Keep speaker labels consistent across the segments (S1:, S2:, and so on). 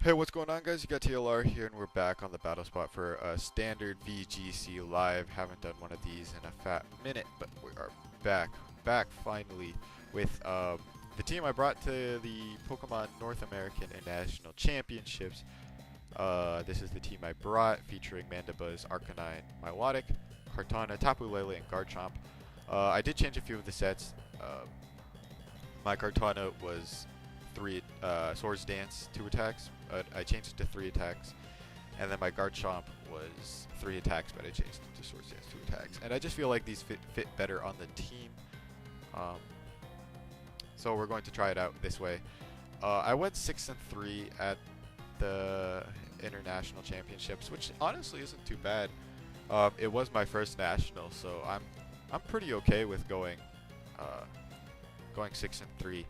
S1: Hey, what's going on, guys? You got TLR here, and we're back on the battle spot for a standard VGC live. Haven't done one of these in a fat minute, but we are back finally with the team I brought to the Pokemon North American International Championships. This is the team I brought, featuring Mandibuzz, Arcanine, Milotic, Kartana, Tapu Lele, and Garchomp. I did change a few of the sets. My Kartana was Swords Dance 2 attacks. I changed it to 3 attacks. And then my Garchomp was 3 attacks, but I changed it to Swords Dance 2 attacks. And I just feel like these fit better on the team. So we're going to try it out this way. I went 6-3 at the International Championships, which honestly isn't too bad. It was my first national, so I'm pretty okay with going 6-3.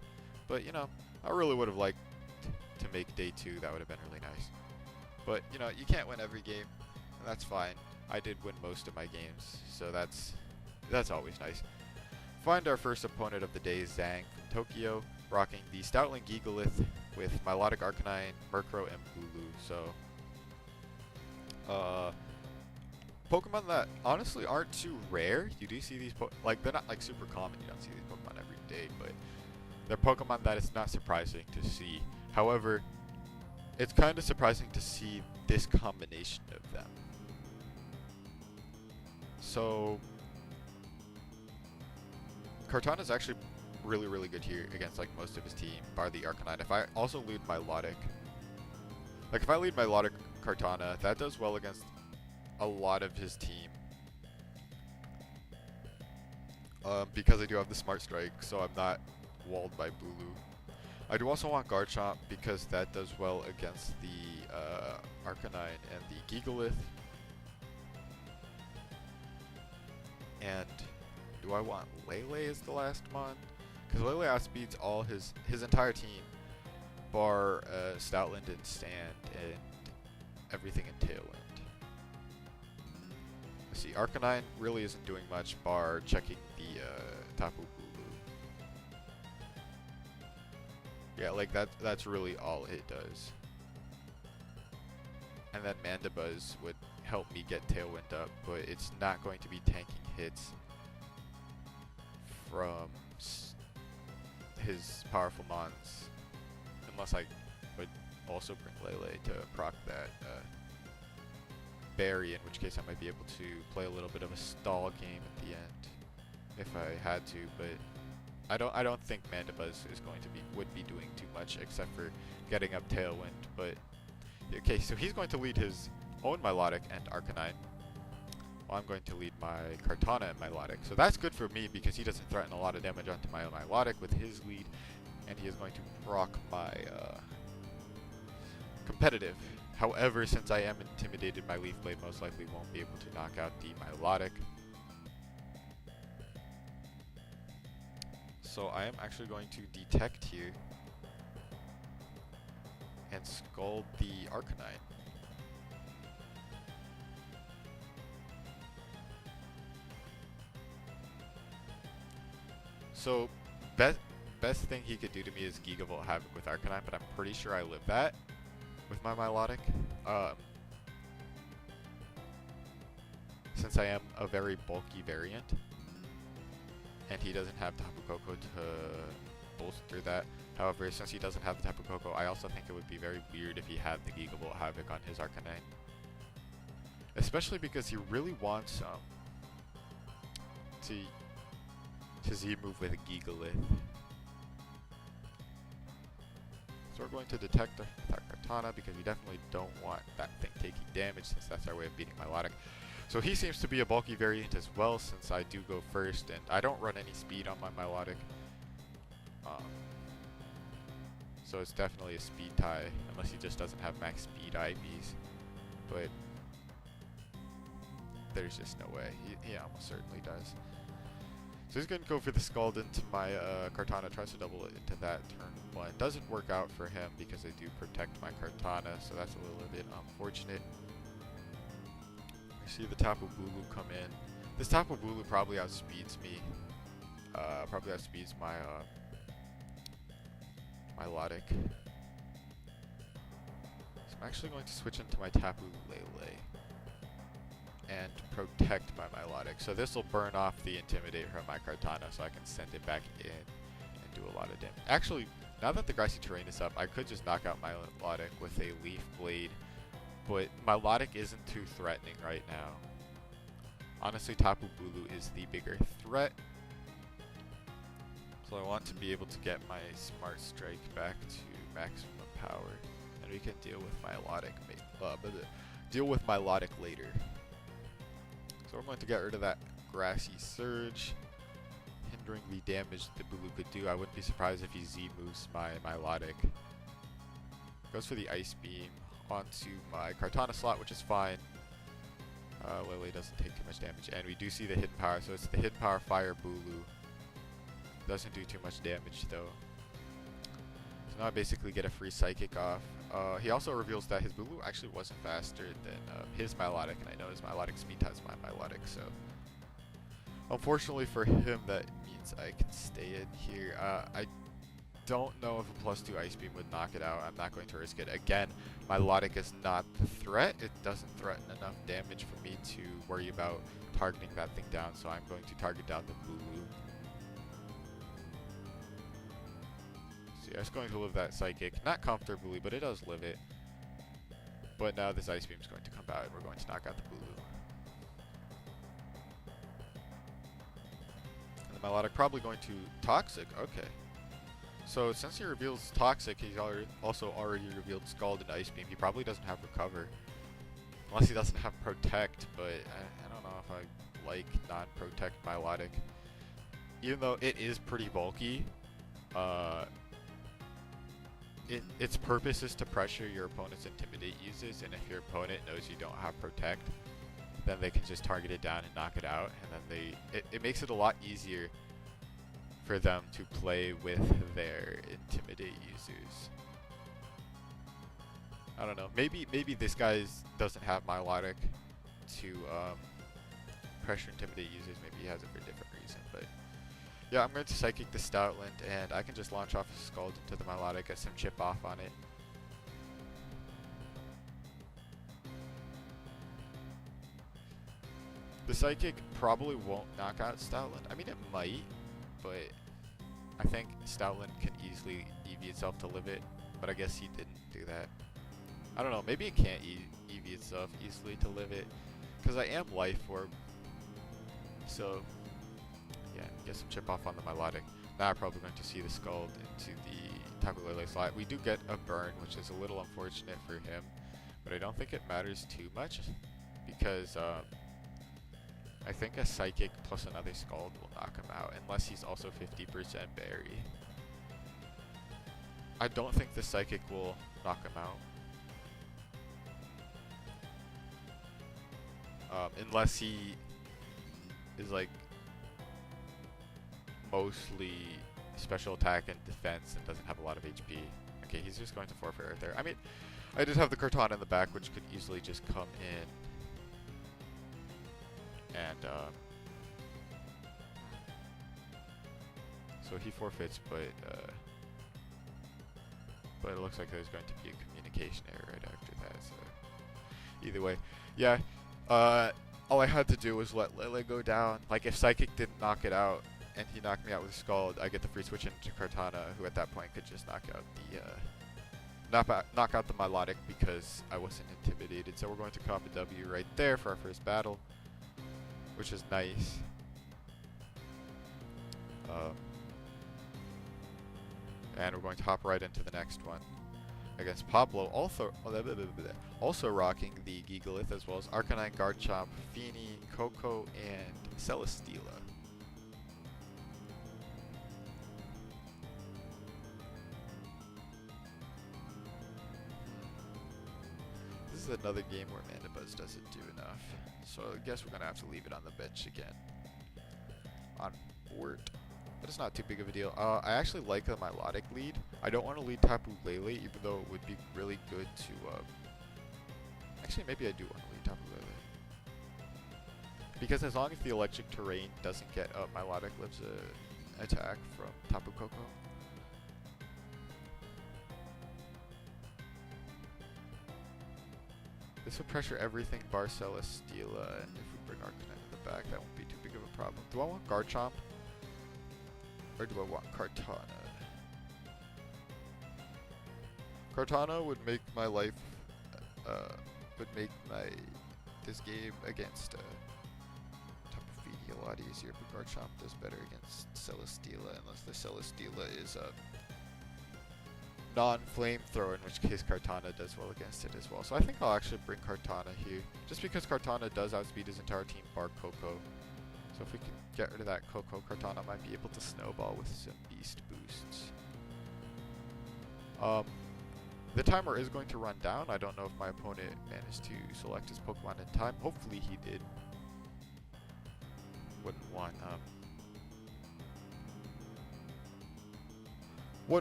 S1: But you know, I really would have liked to make day 2. That would have been really nice. But you know, you can't win every game, and that's fine. I did win most of my games, so that's always nice. Find our first opponent of the day, Zhang from Tokyo, rocking the Stoutland Gigalith with Milotic Arcanine, Murkrow, and Bulu. So, Pokemon that honestly aren't too rare. You do see these, like they're not like super common. You don't see these Pokemon every day, but they're Pokemon that it's not surprising to see. However, it's kind of surprising to see this combination of them. So, Kartana's actually really good here against like most of his team, bar the Arcanine. If I also lead Milotic, like if I lead Milotic Kartana, that does well against a lot of his team. Because I do have the Smart Strike, so I'm not walled by Bulu. I do also want Garchomp because that does well against the Arcanine and the Gigalith. And do I want Lele as the last mon? Because Lele outspeeds all his entire team, bar Stoutland and Stand and everything in Tailwind. Let's see, Arcanine really isn't doing much, bar checking the Tapu Bulu. Yeah, like that's really all it does. And then Mandibuzz would help me get Tailwind up, but it's not going to be tanking hits from his powerful mons, unless I would also bring Lele to proc that Berry, in which case I might be able to play a little bit of a stall game at the end if I had to, but I don't think Mandibuzz would be doing too much except for getting up Tailwind. But okay, so he's going to lead his own Milotic and Arcanine, while I'm going to lead my Kartana and Milotic. So that's good for me because he doesn't threaten a lot of damage onto my Milotic with his lead, and he is going to proc my competitive. However, since I am intimidated, my Leaf Blade most likely won't be able to knock out the Milotic. So I am actually going to detect here and Scald the Arcanine. So best thing he could do to me is Gigavolt Havoc with Arcanine, but I'm pretty sure I live that with my Milotic. Since I am a very bulky variant, and he doesn't have Tapu Koko to bolster that. However, since he doesn't have the Tapu Koko, I also think it would be very weird if he had the Gigavolt Havoc on his Arcanine. Especially because he really wants to Z-move with a Gigalith. So we're going to detect our Kartana because we definitely don't want that thing taking damage, since that's our way of beating Milotic. So he seems to be a bulky variant as well, since I do go first, and I don't run any speed on my Milotic. So it's definitely a speed tie, unless he just doesn't have max speed IVs. But there's just no way. He almost certainly does. So he's going to go for the Scald into my Kartana, tries to double it into that turn 1. Doesn't work out for him because I do protect my Kartana, so that's a little bit unfortunate. I see the Tapu Bulu come in. This Tapu Bulu probably outspeeds me. Probably outspeeds my Milotic. I'm actually going to switch into my Tapu Lele and protect my Milotic. So this will burn off the Intimidate from my Kartana so I can send it back in and do a lot of damage. Actually, now that the grassy terrain is up, I could just knock out my Milotic with a Leaf Blade, but Milotic isn't too threatening right now. Honestly, Tapu Bulu is the bigger threat. So I want to be able to get my Smart Strike back to maximum power, and we can deal with Milotic later. So we're going to get rid of that Grassy Surge, hindering the damage the Bulu could do. I wouldn't be surprised if he Z-moves my Milotic. Goes for the Ice Beam onto my Kartana slot, which is fine. Lele doesn't take too much damage, and we do see the Hidden Power, so it's the Hidden Power Fire Bulu. Doesn't do too much damage though. So now I basically get a free Psychic off. He also reveals that his Bulu actually wasn't faster than his Milotic, and I know his Milotic speed ties my Milotic, so unfortunately for him that means I can stay in here. I don't know if a +2 Ice Beam would knock it out. I'm not going to risk it. Again, Milotic is not the threat. It doesn't threaten enough damage for me to worry about targeting that thing down, so I'm going to target down the Bulu. So yeah, it's going to live that Psychic. Not comfortably, but it does live it. But now this Ice Beam is going to come out, and we're going to knock out the Bulu. And the Milotic probably going to Toxic. Okay. So since he reveals Toxic, he's also already revealed Scald and Ice Beam. He probably doesn't have Recover. Unless he doesn't have Protect, but I don't know if I like non-Protect Milotic. Even though it is pretty bulky, its purpose is to pressure your opponent's Intimidate uses, and if your opponent knows you don't have Protect, then they can just target it down and knock it out, and then it makes it a lot easier for them to play with their Intimidate users. I don't know. Maybe this guy doesn't have Milotic to pressure Intimidate users. Maybe he has it for a different reason. But yeah, I'm going to Psychic the Stoutland, and I can just launch off a Scald into the Milotic, get some chip off on it. The Psychic probably won't knock out Stoutland. I mean, it might, but I think Stoutland can easily EV itself to live it, but I guess he didn't do that. I don't know, maybe it can't EV itself easily to live it, because I am Life Orb. So, yeah, get some chip off on the Milotic. Now I'm probably going to see the Scald into the Tapu Lele slot. We do get a burn, which is a little unfortunate for him, but I don't think it matters too much, because I think a Psychic plus another Scald will knock him out, unless he's also 50% Berry. I don't think the Psychic will knock him out. Unless he is like mostly special attack and defense and doesn't have a lot of HP. Okay, he's just going to forfeit right there. I mean, I did have the Kartana in the back, which could easily just come in and so he forfeits, but it looks like there's going to be a communication error right after that. So either way, yeah. All I had to do was let Lele go down. Like, if Psychic didn't knock it out and he knocked me out with Scald, I get the free switch into Kartana, who at that point could just knock out the Milotic because I wasn't intimidated. So we're going to cop a W right there for our first battle, which is nice. And we're going to hop right into the next one against Pablo, also rocking the Gigalith, as well as Arcanine, Garchomp, Feeny, Coco, and Celesteela. This is another game where Mandibuzz doesn't do enough, so I guess we're going to have to leave it on the bench again. On board. But it's not too big of a deal. I actually like the Milotic lead. I don't want to lead Tapu Lele, even though it would be really good to... Actually, maybe I do want to lead Tapu Lele. Because as long as the electric terrain doesn't get up, Milotic lives an attack from Tapu Koko. This would pressure everything bar Celesteela, and if we bring Arcanine in the back, that won't be too big of a problem. Do I want Garchomp? Or do I want Kartana? Kartana would make my life, this game against Tapu Fini a lot easier, but Garchomp does better against Celesteela, unless the Celesteela is a non-flamethrower, in which case Kartana does well against it as well. So I think I'll actually bring Kartana here, just because Kartana does outspeed his entire team bar Coco. So if we can get rid of that Coco, Kartana might be able to snowball with some beast boosts. The timer is going to run down. I don't know if my opponent managed to select his Pokemon in time. Hopefully he did. Wouldn't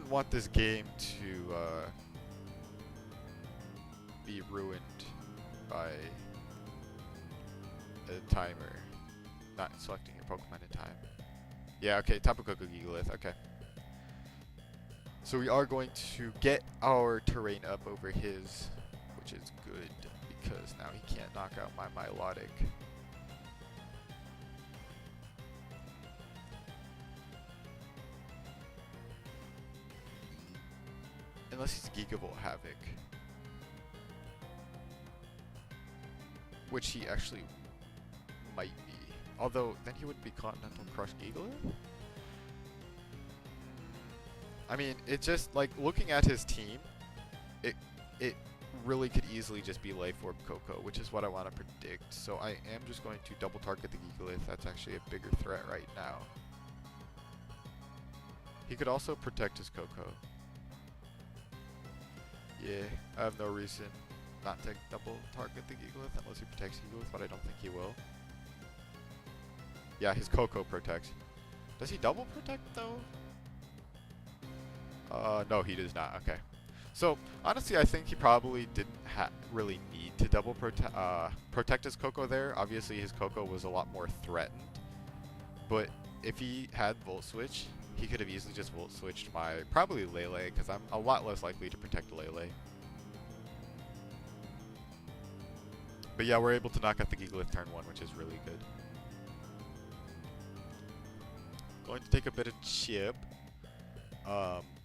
S1: want this game to be ruined by a timer not selecting your Pokemon in time. Yeah, okay, Tapu Koko Gigalith, okay. So we are going to get our terrain up over his, which is good, because now he can't knock out my Milotic. Unless he's Gigavolt Havoc. Which he actually might be. Although, then he would be Continental Crush Gigalith? I mean, it just, like, looking at his team, it really could easily just be Life Orb Coco, which is what I want to predict. So I am just going to double target the Gigalith. That's actually a bigger threat right now. He could also protect his Coco. Yeah, I have no reason not to double target the Gigalith unless he protects Gigalith, but I don't think he will. Yeah, his Coco protects. Does he double protect though? No, he does not. Okay. So, honestly, I think he probably didn't really need to double protect his Coco there. Obviously, his Coco was a lot more threatened. But if he had Volt Switch, he could have easily just Volt Switched my, probably Lele, because I'm a lot less likely to protect Lele. But yeah, we're able to knock out the Gigalith turn 1, which is really good. Going to take a bit of chip.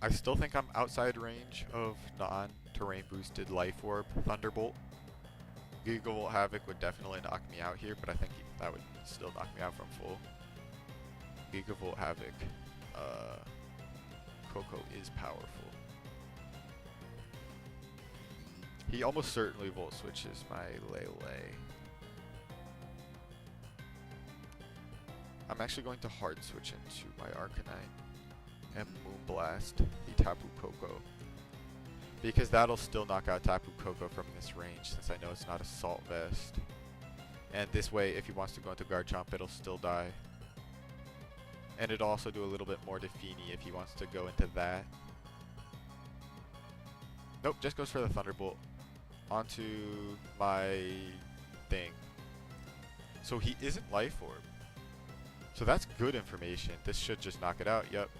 S1: I still think I'm outside range of non-terrain boosted Life Orb Thunderbolt. Gigavolt Havoc would definitely knock me out here, but I think that would still knock me out from full. Gigavolt Havoc Coco is powerful. He almost certainly Volt Switches my Lele. I'm actually going to Hard Switch into my Arcanine and Moonblast the Tapu Koko, because that'll still knock out Tapu Koko from this range, since I know it's not Assault Vest. And this way, if he wants to go into Garchomp, it'll still die. And it'll also do a little bit more to Fini if he wants to go into that. Nope, just goes for the Thunderbolt onto my thing. So he isn't Life Orb. So that's good information. This should just knock it out, yep.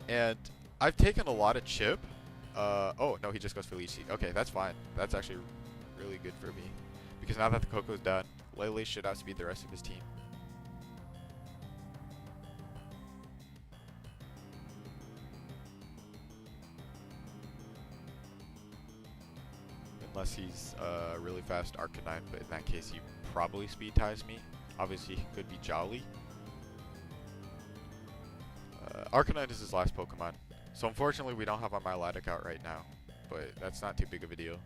S1: And I've taken a lot of chip. Oh, no, he just goes for Leech Seed. Okay, that's fine. That's actually really good for me. Because now that the Coco's done, Lele should outspeed the rest of his team. Unless he's really fast Arcanine, but in that case he probably speed ties me. Obviously he could be Jolly. Arcanine is his last Pokemon. So unfortunately we don't have our Milotic out right now, but that's not too big of a deal.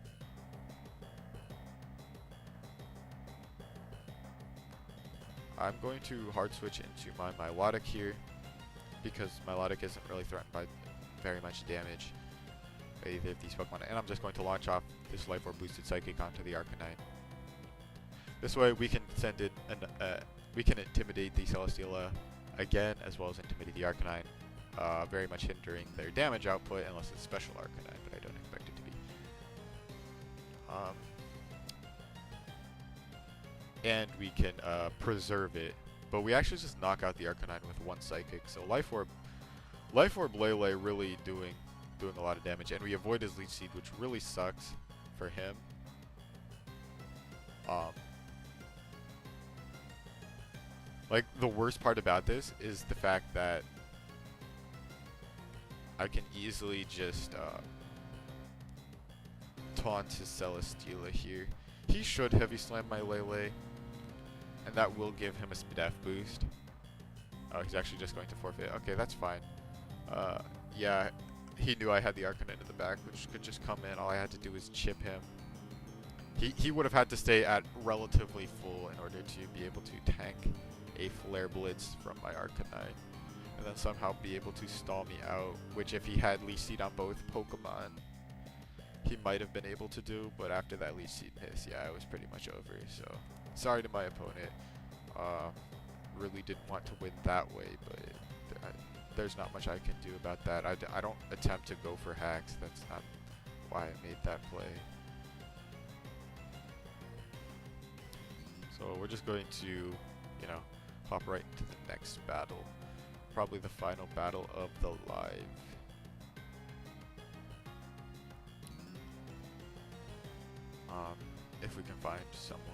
S1: I'm going to hard switch into my Milotic here, because Milotic isn't really threatened by very much damage by either of these Pokemon, and I'm just going to launch off this Life Orb boosted Psychic onto the Arcanine. This way we can send in we can intimidate the Celesteela again, as well as intimidate the Arcanine, very much hindering their damage output unless it's special Arcanine, but I don't expect it to be. And we can preserve it, but we actually just knock out the Arcanine with one Psychic. So Life Orb Lele really doing doing a lot of damage, and we avoid his Leech Seed, which really sucks for him. Like, the worst part about this is the fact that I can easily just taunt his Celesteela here. He should Heavy Slam my Lele, and that will give him a def boost. Oh, he's actually just going to forfeit. Okay, that's fine. Yeah, he knew I had the Arcanine in the back, which could just come in. All I had to do was chip him. He would have had to stay at relatively full in order to be able to tank a Flare Blitz from my Arcanine, and then somehow be able to stall me out, which if he had Leech Seed on both Pokemon, he might have been able to do, but after that Leech Seed miss, yeah, it was pretty much over. So, sorry to my opponent. Really didn't want to win that way, but there's not much I can do about that. I don't attempt to go for hacks. That's not why I made that play. So we're just going to, you know, hop right into the next battle. Probably the final battle of the live. If we can find someone.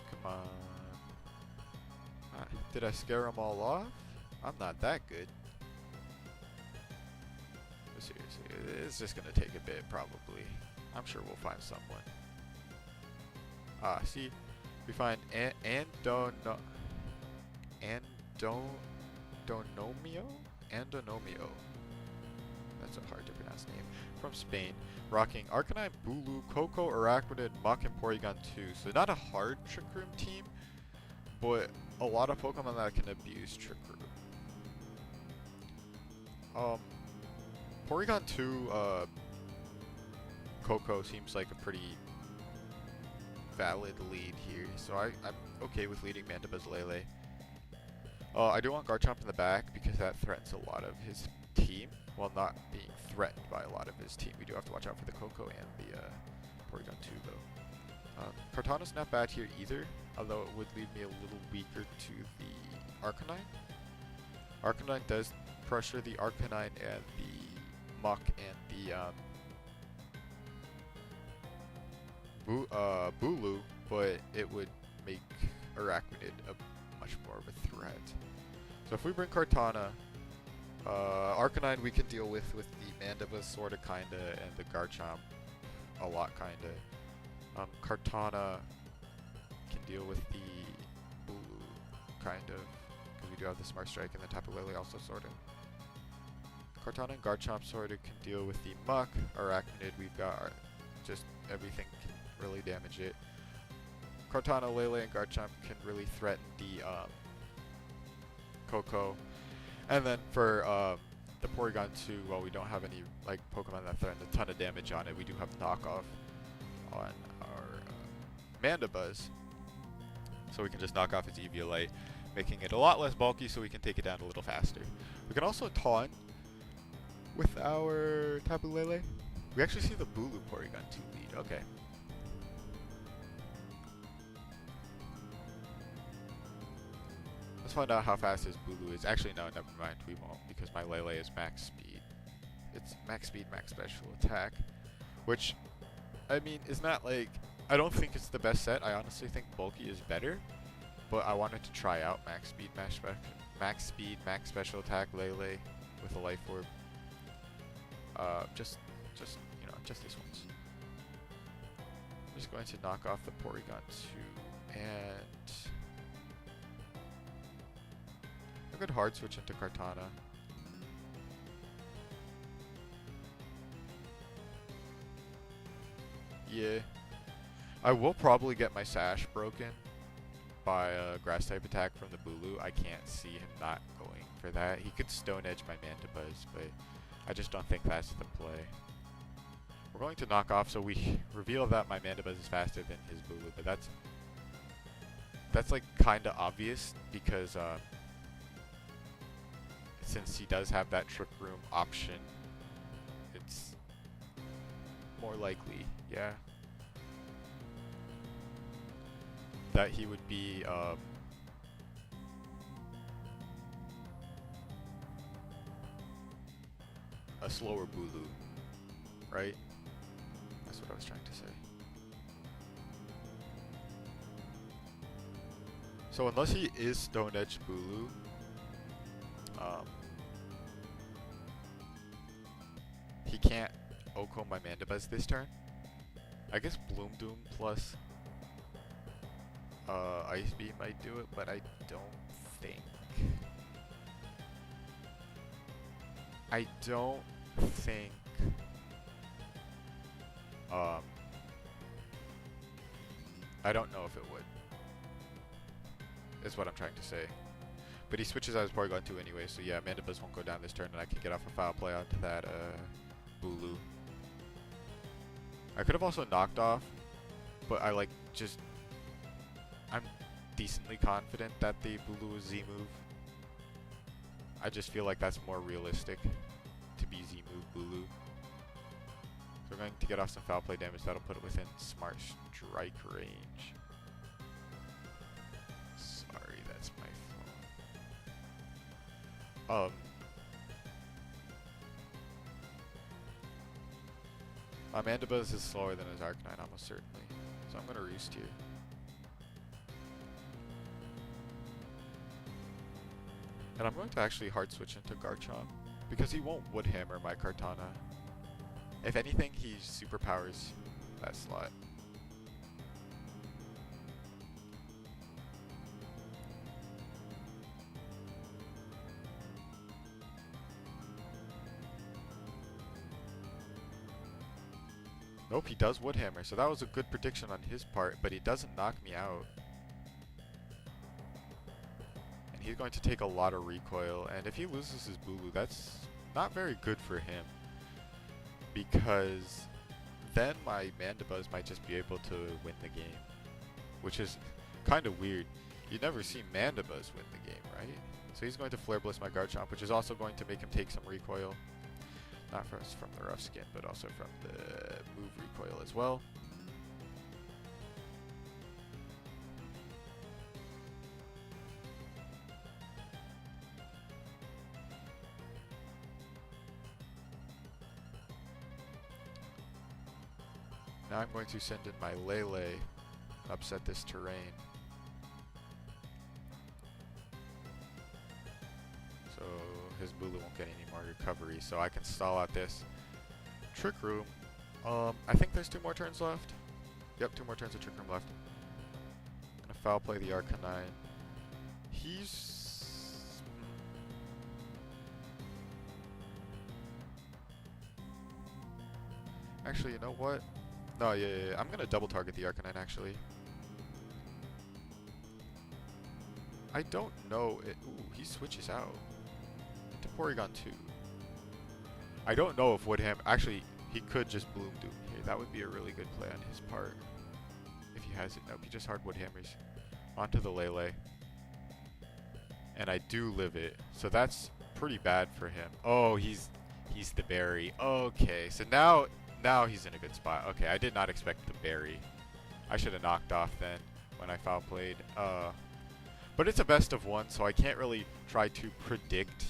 S1: Come on. Did I scare them all off? I'm not that good. But seriously, it's just gonna take a bit probably. I'm sure we'll find someone. See, we find Andonomio. That's a hard to pronounce name. From Spain, rocking Arcanine, Bulu, Coco, Araquanid, Mach, and Porygon 2. So not a hard Trick Room team, but a lot of Pokemon that can abuse Trick Room. Porygon 2, Coco seems like a pretty valid lead here, so I'm okay with leading Mandibuzz Lele. I do want Garchomp in the back because that threatens a lot of his team, while not being threatened by a lot of his team. We do have to watch out for the Coco and the Porygon 2 though. Kartana's not bad here either, although it would leave me a little weaker to the Arcanine. Arcanine does pressure the Arcanine and the Mach and the Bulu, but it would make Araquanid a much more of a threat. So if we bring Kartana, Arcanine we can deal with the Mandibuzz sorta kinda, and the Garchomp a lot kinda. Kartana can deal with the Bulu kind of, because we do have the Smart Strike, and the Tapu Lele also sorta. Kartana and Garchomp sorta can deal with the Mach. Arachnid, we've got just everything can really damage it. Kartana, Lele, and Garchomp can really threaten the Coco. And then for the Porygon 2, while we don't have any like Pokemon that threaten a ton of damage on it, we do have knockoff on our Mandibuzz. So we can just knock off its EVLA, making it a lot less bulky so we can take it down a little faster. We can also taunt with our Tapu Lele. We actually see the Bulu Porygon 2 lead. Okay. Let's find out how fast his Bulu is. Actually, no, never mind. We won't, because my Lele is max speed. It's max speed, max special attack. Which, I mean, is not like... I don't think it's the best set. I honestly think bulky is better. But I wanted to try out max speed, max special attack Lele with a Life Orb. Just you know, just this once. I'm just going to knock off the Porygon 2 and a good hard switch into Kartana. Yeah, I will probably get my Sash broken by a Grass type attack from the Bulu. I can't see him not going for that. He could Stone Edge my Mandibuzz, but I just don't think that's the play. We're going to knock off, so we reveal that my Mandibuzz is faster than his Bulu, but that's like kind of obvious because since he does have that Trick Room option, it's more likely, yeah. that he would be a slower Bulu, right? That's what I was trying to say. So unless he is Stone Edge Bulu, he can't Oko my Mandibuzz this turn. I guess Bloom Doom plus Ice Beam might do it, but I don't think. I don't think I don't know if it would, is what I'm trying to say. But he switches out his Porygon 2 anyway, so yeah, Mandibuzz won't go down this turn, and I can get off a foul play onto that Bulu. I could have also knocked off, but I like just, I'm decently confident that the Bulu is Z move. I just feel like that's more realistic to be Z move Bulu. So we're going to get off some foul play damage. That'll put it within Smart Strike range. Sorry, that's my phone. My Mandibuzz is slower than his Arcanine, almost certainly. So I'm going to Roost here. And I'm going to actually hard switch into Garchomp, because he won't Wood Hammer my Kartana. If anything, he superpowers that slot. Nope, he does Wood Hammer, so that was a good prediction on his part, but he doesn't knock me out. And he's going to take a lot of recoil, and if he loses his Bulu, that's not very good for him. Because then my Mandibuzz might just be able to win the game, which is kind of weird. You never see Mandibuzz win the game, right? So he's going to Flare Blitz my Garchomp, which is also going to make him take some recoil. Not first from the rough skin, but also from the move recoil as well. Now I'm going to send in my Lele, upset this terrain. So his Bulu won't get any more recovery, so I can stall out this Trick Room. I think there's 2 more turns left. Yep, 2 more turns of Trick Room left. I'm gonna foul play the Arcanine. He's... Actually, you know what? No, yeah. I'm gonna double target the Arcanine, actually. I don't know it. Ooh, he switches out into Porygon 2. I don't know if Woodham... Actually, he could just Bloom Doom here. That would be a really good play on his part. If he has it. Nope, he just hard Wood Hammers. Onto the Lele. And I do live it. So that's pretty bad for him. Oh, he's the berry. Okay, so now he's in a good spot. Okay, I did not expect the berry. I should have knocked off then when I foul played. But it's a best of 1, so I can't really try to predict.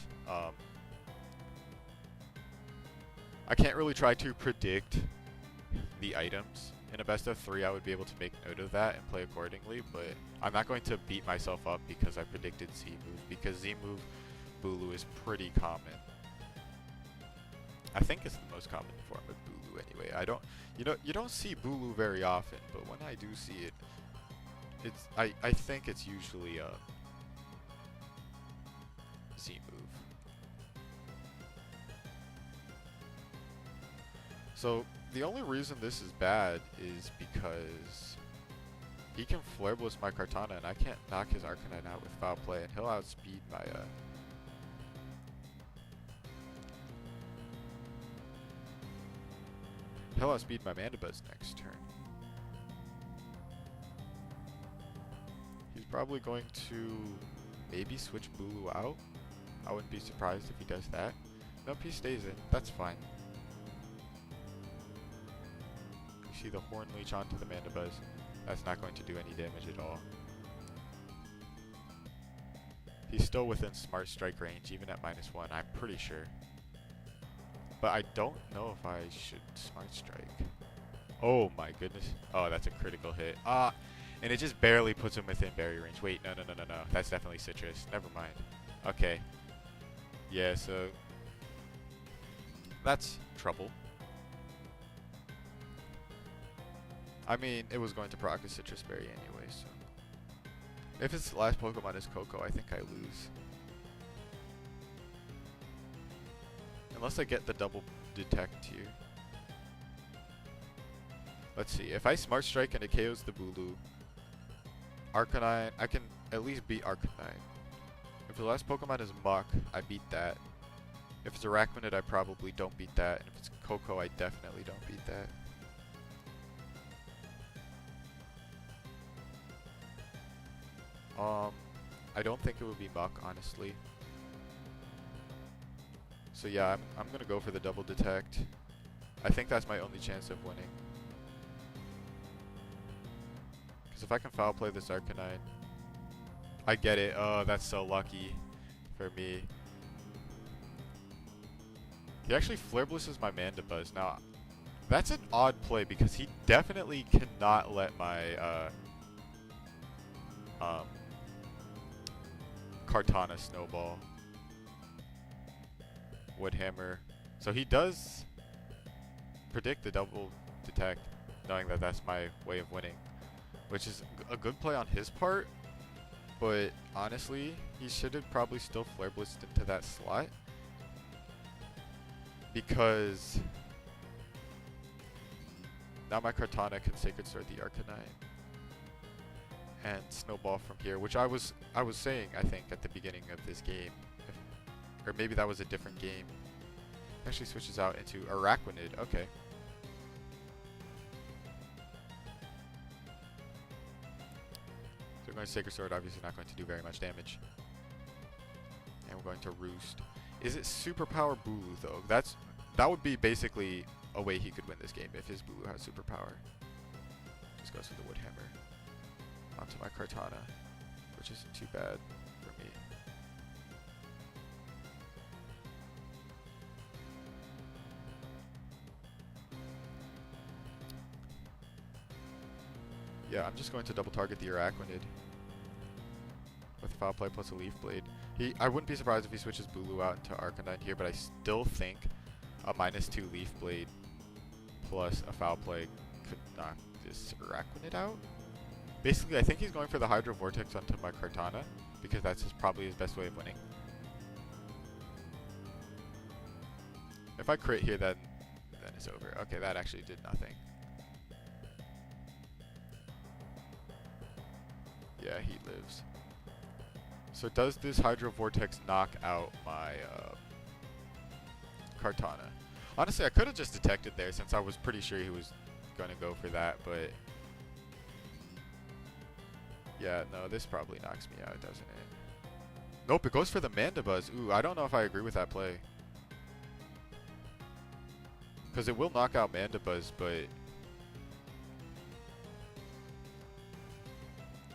S1: I can't really try to predict the items. In a best of 3, I would be able to make note of that and play accordingly, but I'm not going to beat myself up because I predicted Z move, because Z move Bulu is pretty common. I think it's the most common form of Bulu anyway. You don't see Bulu very often, but when I do see it, I think it's usually a Z move. So the only reason this is bad is because he can Flare Blitz my Kartana and I can't knock his Arcanine out with foul play, and he'll outspeed my he'll outspeed my Mandibuzz next turn. He's probably going to maybe switch Bulu out. I wouldn't be surprised if he does that. Nope, he stays in. That's fine. You see the Horn Leech onto the Mandibuzz. That's not going to do any damage at all. He's still within Smart Strike range, even at -1, I'm pretty sure. But I don't know if I should Smart Strike. Oh my goodness. Oh, that's a critical hit. And it just barely puts him within barrier range. Wait, no. That's definitely Citrus. Never mind. Okay. Yeah, so that's trouble. I mean, it was going to proc a Citrus Berry anyway, so. If his last Pokemon is Coco, I think I lose. Unless I get the double detect here. Let's see. If I Smart Strike and it KOs the Bulu, Arcanine, I can at least beat Arcanine. If the last Pokemon is Mach, I beat that. If it's Arachnid, I probably don't beat that. And if it's Coco, I definitely don't beat that. I don't think it would be Mach, honestly. So yeah, I'm gonna go for the double detect. I think that's my only chance of winning. Because if I can foul play this Arcanine, I get it. Oh, that's so lucky for me. He actually Flare Blisses my Mandibuzz. Now, that's an odd play because he definitely cannot let my Kartana snowball. Woodhammer. So he does predict the double detect, knowing that that's my way of winning, which is a good play on his part. But honestly, he should have probably still Flare Blitzed into that slot, because now my Kartana can Sacred Sword the Arcanine and snowball from here, which I was saying, I think, at the beginning of this game, or maybe that was a different game. Actually switches out into Arachnid. Okay. So we're going to Sacred Sword, obviously not going to do very much damage. And we're going to Roost. Is it Superpower Bulu though? That would be basically a way he could win this game if his Bulu has Superpower. Just goes for the Woodhammer. Onto my Kartana, which isn't too bad for me. Yeah, I'm just going to double target the Arachnid with Foul Play plus a Leaf Blade. I wouldn't be surprised if he switches Bulu out into Arcanine here, but I still think a -2 Leaf Blade plus a Foul Play could knock this Arachnid out. Basically, I think he's going for the Hydro Vortex onto my Kartana, because that's probably his best way of winning. If I crit here, then it's over. Okay, that actually did nothing. Yeah, he lives. So does this Hydro Vortex knock out my Kartana? Honestly, I could have just detected there since I was pretty sure he was going to go for that, but yeah, no, this probably knocks me out, doesn't it? Nope, it goes for the Mandibuzz. Ooh, I don't know if I agree with that play. Because it will knock out Mandibuzz, but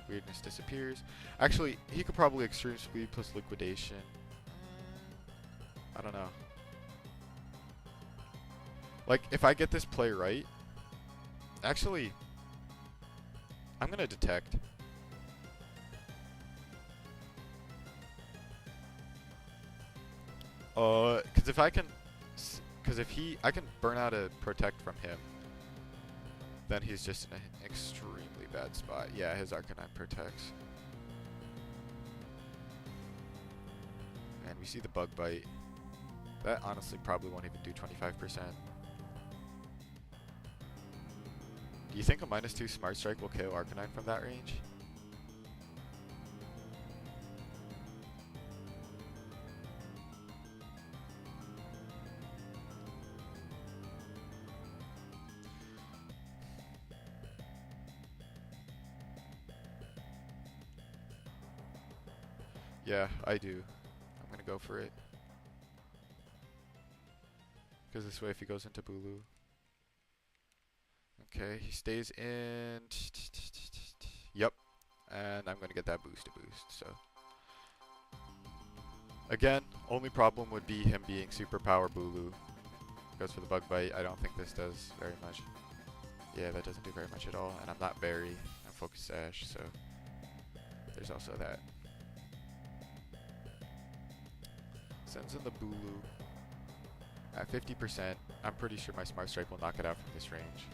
S1: weirdness disappears. Actually, he could probably Extreme Speed plus Liquidation. I don't know. Like, if I get this play right, actually, I'm going to detect. Because if I can, I can burn out a Protect from him, then he's just in an extremely bad spot. Yeah, his Arcanine protects. And we see the Bug Bite. That honestly probably won't even do 25%. Do you think a -2 Smart Strike will KO Arcanine from that range? Yeah, I do. I'm gonna go for it. Because this way if he goes into Bulu. Okay, he stays in. and I'm going to get that boost. So again, only problem would be him being superpower Bulu. Goes for the bug bite. I don't think this does very much. Yeah, that doesn't do very much at all, and I'm not berry. I'm focus sash, so there's also that. Sends in the Bulu at 50%. I'm pretty sure my Smart Strike will knock it out from this range.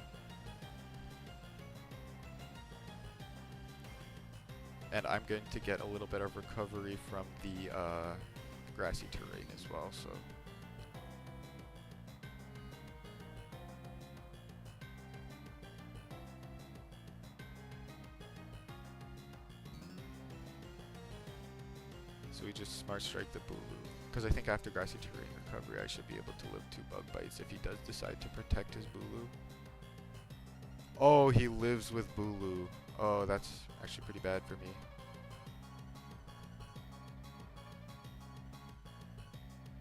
S1: And I'm going to get a little bit of recovery from the grassy terrain as well, so. So we just Smart Strike the Bulu. Because I think after grassy terrain recovery, I should be able to live 2 bug bites if he does decide to protect his Bulu. Oh, he lives with Bulu. Oh, that's actually pretty bad for me.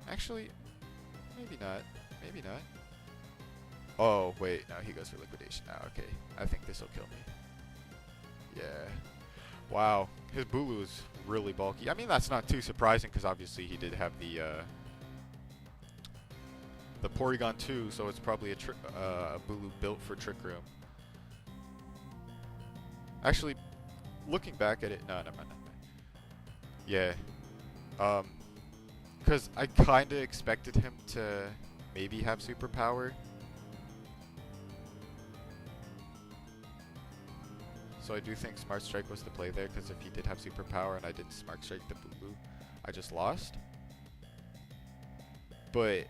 S1: Actually, maybe not. Maybe not. Oh, wait. No, he goes for liquidation now. Okay. I think this will kill me. Yeah. Wow. His Bulu is really bulky. I mean, that's not too surprising because obviously he did have the Porygon 2, so it's probably a Bulu built for Trick Room. Actually, looking back at it, no. Yeah. Because I kind of expected him to maybe have superpower. So I do think Smart Strike was the play there, because if he did have superpower and I didn't Smart Strike the Bulu, I just lost. But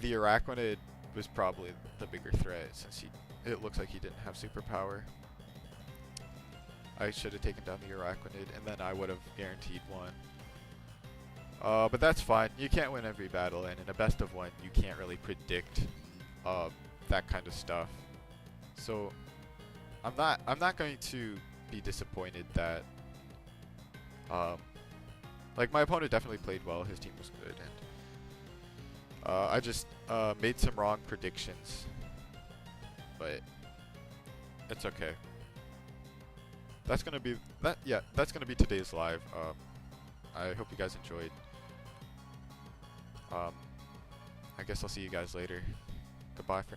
S1: the Araquanid was probably the bigger threat, since it looks like he didn't have superpower. I should have taken down the Araquanid, and then I would have guaranteed one. But that's fine. You can't win every battle, and in a best of 1, you can't really predict that kind of stuff. So I'm not going to be disappointed that like my opponent definitely played well. His team was good, and I just made some wrong predictions, but it's okay. That's gonna be that's gonna be today's live. I hope you guys enjoyed. I guess I'll see you guys later. Goodbye for